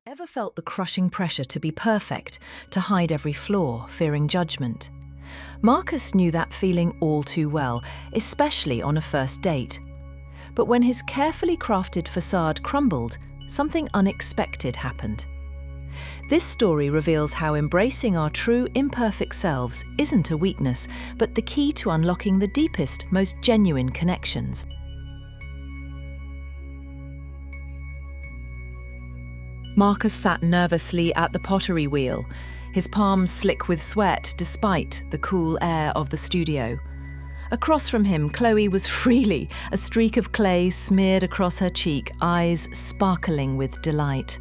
Ever felt the crushing pressure to be perfect, to hide every flaw, fearing judgment? Marcus knew that feeling all too well, especially on a first date. But when his carefully crafted facade crumbled, something unexpected happened. This story reveals how embracing our true, imperfect selves isn't a weakness, but the key to unlocking the deepest, most genuine connections. Marcus sat nervously at the pottery wheel, his palms slick with sweat despite the cool air of the studio. Across from him, Chloe was freely, a streak of clay smeared across her cheek, eyes sparkling with delight.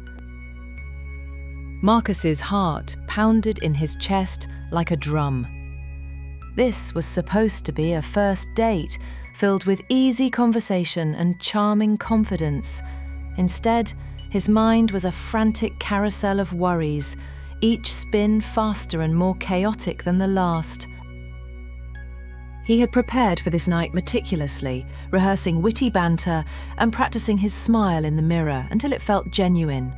Marcus's heart pounded in his chest like a drum. This was supposed to be a first date, filled with easy conversation and charming confidence. Instead, his mind was a frantic carousel of worries, each spin faster and more chaotic than the last. He had prepared for this night meticulously, rehearsing witty banter and practicing his smile in the mirror until it felt genuine.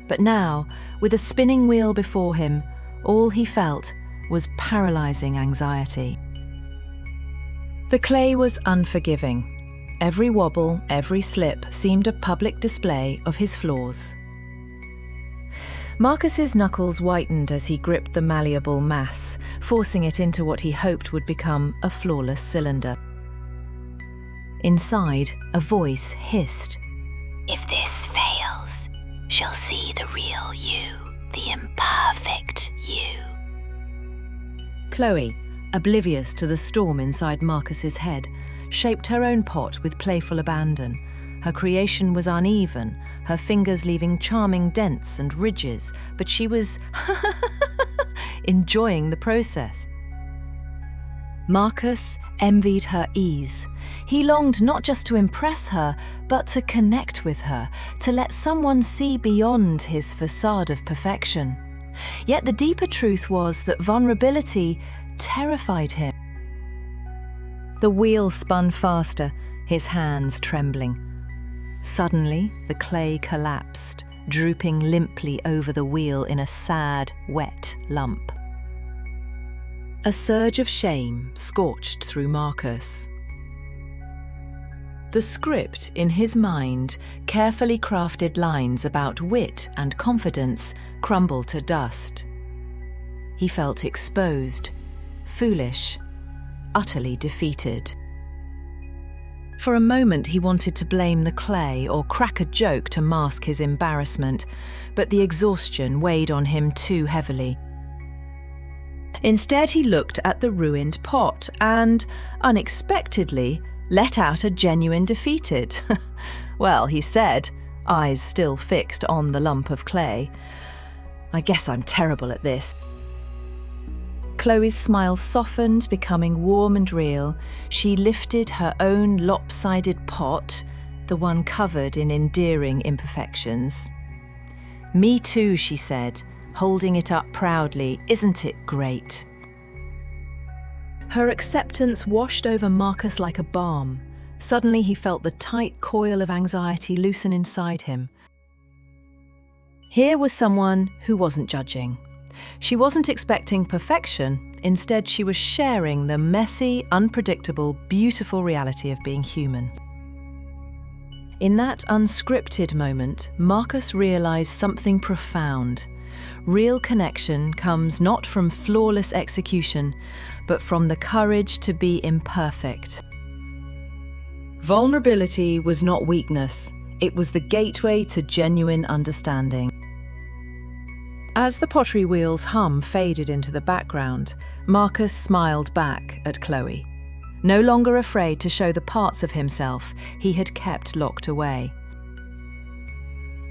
But now, with a spinning wheel before him, all he felt was paralyzing anxiety. The clay was unforgiving. Every wobble, every slip seemed a public display of his flaws. Marcus's knuckles whitened as he gripped the malleable mass, forcing it into what he hoped would become a flawless cylinder. Inside, a voice hissed, "If this fails, she'll see the real you, the imperfect you." Chloe, oblivious to the storm inside Marcus's head, shaped her own pot with playful abandon. Her creation was uneven, her fingers leaving charming dents and ridges, but she was enjoying the process. Marcus envied her ease. He longed not just to impress her, but to connect with her, to let someone see beyond his facade of perfection. Yet the deeper truth was that vulnerability terrified him. The wheel spun faster, his hands trembling. Suddenly, the clay collapsed, drooping limply over the wheel in a sad, wet lump. A surge of shame scorched through Marcus. The script in his mind, carefully crafted lines about wit and confidence, crumbled to dust. He felt exposed, foolish, utterly defeated. For a moment he wanted to blame the clay or crack a joke to mask his embarrassment, but the exhaustion weighed on him too heavily. Instead, he looked at the ruined pot and, unexpectedly, let out a genuine defeated. "Well," he said, eyes still fixed on the lump of clay, "I guess I'm terrible at this." Chloe's smile softened, becoming warm and real. She lifted her own lopsided pot, the one covered in endearing imperfections. "Me too," she said, holding it up proudly. "Isn't it great?" Her acceptance washed over Marcus like a balm. Suddenly he felt the tight coil of anxiety loosen inside him. Here was someone who wasn't judging. She wasn't expecting perfection. Instead, she was sharing the messy, unpredictable, beautiful reality of being human. In that unscripted moment, Marcus realized something profound. Real connection comes not from flawless execution, but from the courage to be imperfect. Vulnerability was not weakness. It was the gateway to genuine understanding. As the pottery wheel's hum faded into the background, Marcus smiled back at Chloe. No longer afraid to show the parts of himself he had kept locked away.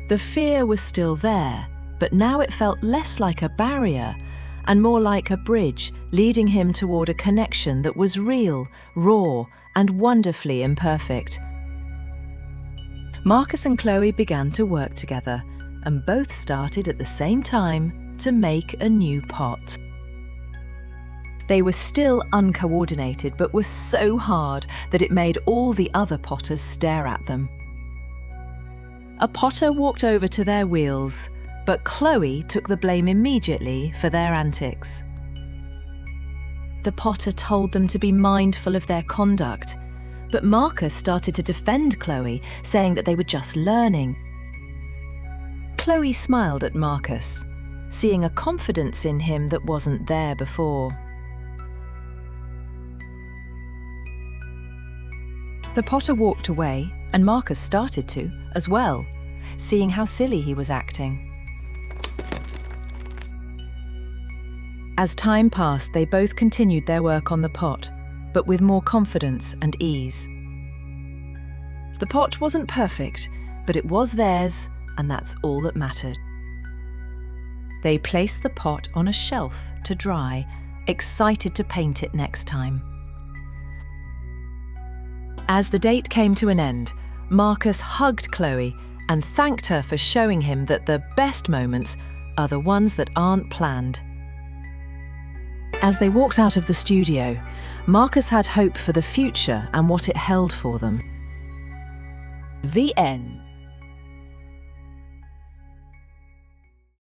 The fear was still there, but now it felt less like a barrier and more like a bridge leading him toward a connection that was real, raw, and wonderfully imperfect. Marcus and Chloe began to work together, and both started at the same time to make a new pot. They were still uncoordinated, but were so hard that it made all the other potters stare at them. A potter walked over to their wheels, but Chloe took the blame immediately for their antics. The potter told them to be mindful of their conduct, but Marcus started to defend Chloe, saying that they were just learning. Chloe smiled at Marcus, seeing a confidence in him that wasn't there before. The potter walked away, and Marcus started to, as well, seeing how silly he was acting. As time passed, they both continued their work on the pot, but with more confidence and ease. The pot wasn't perfect, but it was theirs, and that's all that mattered. They placed the pot on a shelf to dry, excited to paint it next time. As the date came to an end, Marcus hugged Chloe and thanked her for showing him that the best moments are the ones that aren't planned. As they walked out of the studio, Marcus had hope for the future and what it held for them. The end.